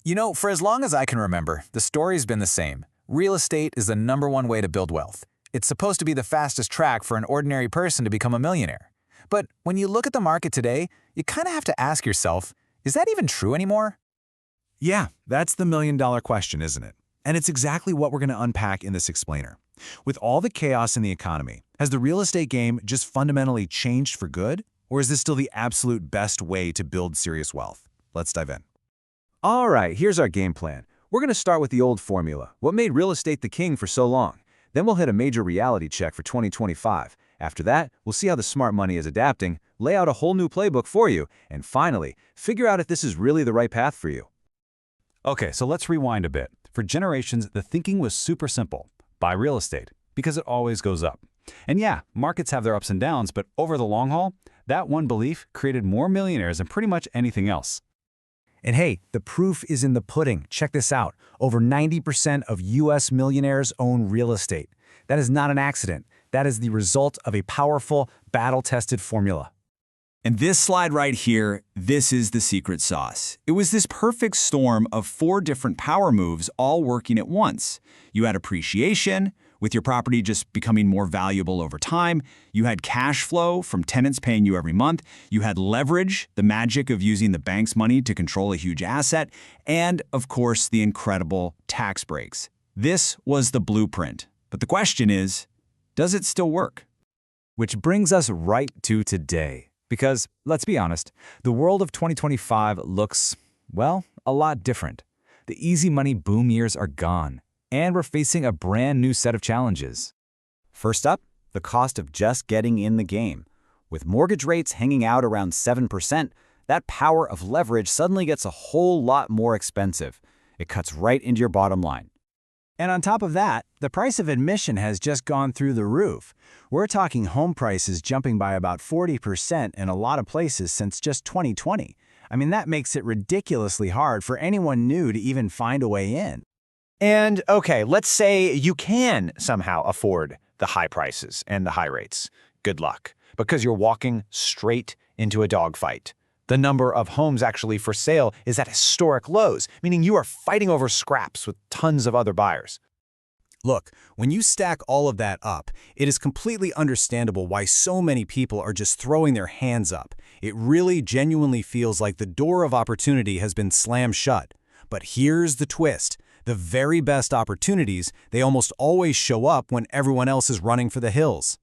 For as long as I can remember, the story's been the same. Real estate is the #1 way to build wealth. It's supposed to be the fastest track for an ordinary person to become a millionaire. But when you look at the market today, you kind of have to ask yourself, is that even true anymore? Yeah, that's the million-dollar question, isn't it? And it's exactly what we're going to unpack in this explainer. With all the chaos in the economy, has the real estate game just fundamentally changed for good? Or is this still the absolute best way to build serious wealth? Let's dive in. All right, here's our game plan. We're going to start with the old formula, what made real estate the king for so long. Then we'll hit a major reality check for 2025. After that, we'll see how the smart money is adapting, lay out a whole new playbook for you, and finally, figure out if this is really the right path for you. Okay, so let's rewind a bit. For generations, the thinking was super simple. Buy real estate, because it always goes up. And yeah, markets have their ups and downs, but over the long haul, that one belief created more millionaires than pretty much anything else. And hey, the proof is in the pudding. Check this out. Over 90% of US millionaires own real estate. That is not an accident. That is the result of a powerful, battle-tested formula. And this slide right here, this is the secret sauce. It was this perfect storm of 4 different power moves all working at once. You had appreciation, with your property just becoming more valuable over time. You had cash flow from tenants paying you every month. You had leverage, the magic of using the bank's money to control a huge asset. And, of course, the incredible tax breaks. This was the blueprint. But the question is, does it still work? Which brings us right to today. Because, let's be honest, the world of 2025 looks, well, a lot different. The easy money boom years are gone, and we're facing a brand new set of challenges. First up, the cost of just getting in the game. With mortgage rates hanging out around 7%, that power of leverage suddenly gets a whole lot more expensive. It cuts right into your bottom line. And on top of that, the price of admission has just gone through the roof. We're talking home prices jumping by about 40% in a lot of places since just 2020. I mean, that makes it ridiculously hard for anyone new to even find a way in. And okay, let's say you can somehow afford the high prices and the high rates. Good luck, because you're walking straight into a dogfight. The number of homes actually for sale is at historic lows, meaning you are fighting over scraps with tons of other buyers. Look, when you stack all of that up, it is completely understandable why so many people are just throwing their hands up. It really genuinely feels like the door of opportunity has been slammed shut. But here's the twist. The very best opportunities, they almost always show up when everyone else is running for the hills.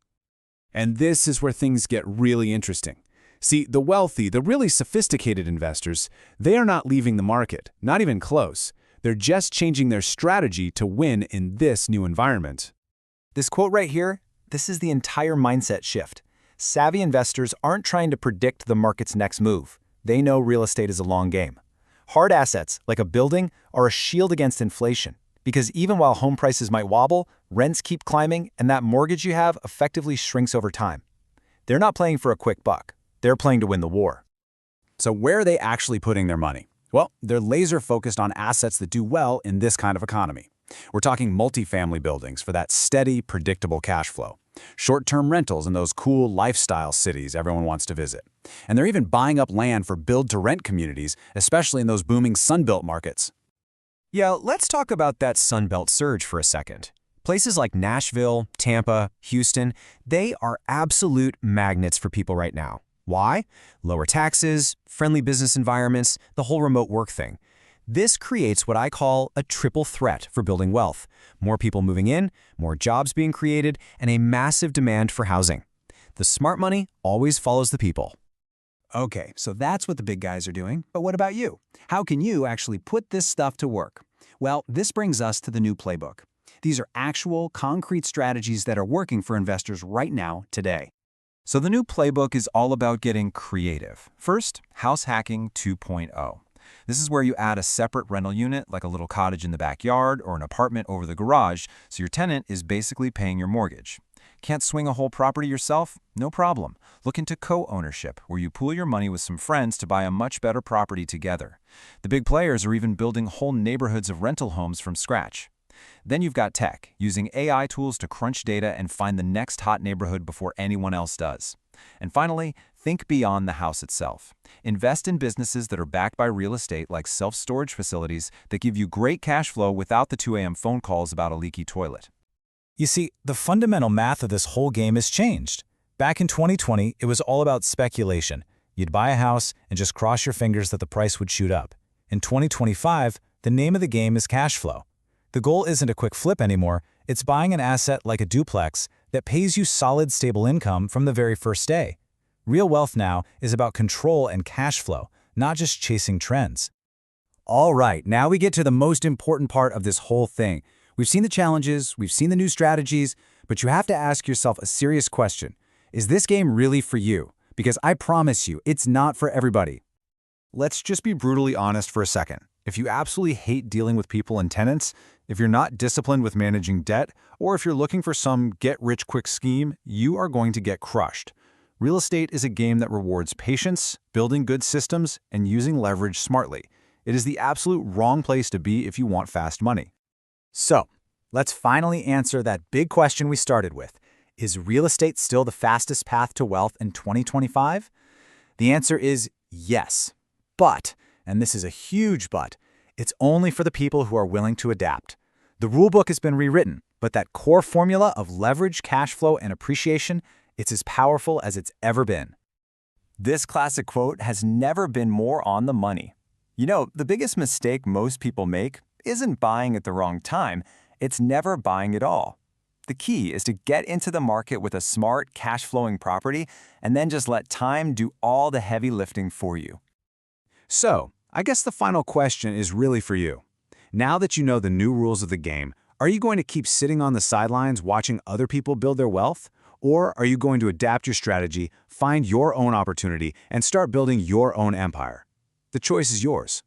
And this is where things get really interesting. See, the wealthy, the really sophisticated investors, they are not leaving the market, not even close. They're just changing their strategy to win in this new environment. This quote right here, this is the entire mindset shift. Savvy investors aren't trying to predict the market's next move. They know real estate is a long game. Hard assets, like a building, are a shield against inflation. Because even while home prices might wobble, rents keep climbing, and that mortgage you have effectively shrinks over time. They're not playing for a quick buck. They're playing to win the war. So where are they actually putting their money? Well, they're laser-focused on assets that do well in this kind of economy. We're talking multifamily buildings for that steady, predictable cash flow. Short-term rentals in those cool lifestyle cities everyone wants to visit. And they're even buying up land for build-to-rent communities, especially in those booming Sunbelt markets. Yeah, let's talk about that Sunbelt surge for a second. Places like Nashville, Tampa, Houston, they are absolute magnets for people right now. Why? Lower taxes, friendly business environments, the whole remote work thing. This creates what I call a triple threat for building wealth. More people moving in, more jobs being created, and a massive demand for housing. The smart money always follows the people. Okay, so that's what the big guys are doing, but what about you? How can you actually put this stuff to work? Well, this brings us to the new playbook. These are actual, concrete strategies that are working for investors right now, today. So the new playbook is all about getting creative. First, house hacking 2.0. This is where you add a separate rental unit, like a little cottage in the backyard or an apartment over the garage, so your tenant is basically paying your mortgage. Can't swing a whole property yourself? No problem. Look into co-ownership, where you pool your money with some friends to buy a much better property together. The big players are even building whole neighborhoods of rental homes from scratch. Then you've got tech, using AI tools to crunch data and find the next hot neighborhood before anyone else does. And finally, Think beyond the house itself. Invest in businesses that are backed by real estate like self-storage facilities that give you great cash flow without the 2 a.m. phone calls about a leaky toilet. You see, the fundamental math of this whole game has changed. Back in 2020, it was all about speculation. You'd buy a house and just cross your fingers that the price would shoot up. In 2025, the name of the game is cash flow. The goal isn't a quick flip anymore, it's buying an asset like a duplex that pays you solid, stable income from the very first day. Real wealth now is about control and cash flow, not just chasing trends. All right, now we get to the most important part of this whole thing. We've seen the challenges, we've seen the new strategies, but you have to ask yourself a serious question. Is this game really for you? Because I promise you, it's not for everybody. Let's just be brutally honest for a second. If you absolutely hate dealing with people and tenants, if you're not disciplined with managing debt, or if you're looking for some get-rich-quick scheme, you are going to get crushed. Real estate is a game that rewards patience, building good systems, and using leverage smartly. It is the absolute wrong place to be if you want fast money. So, let's finally answer that big question we started with. Is real estate still the fastest path to wealth in 2025? The answer is yes. But, and this is a huge but, it's only for the people who are willing to adapt. The rulebook has been rewritten, but that core formula of leverage, cash flow, and appreciation, it's as powerful as it's ever been. This classic quote has never been more on the money. You know, the biggest mistake most people make isn't buying at the wrong time, it's never buying at all. The key is to get into the market with a smart, cash-flowing property and then just let time do all the heavy lifting for you. So, I guess the final question is really for you. Now that you know the new rules of the game, are you going to keep sitting on the sidelines watching other people build their wealth? Or are you going to adapt your strategy, find your own opportunity, and start building your own empire? The choice is yours.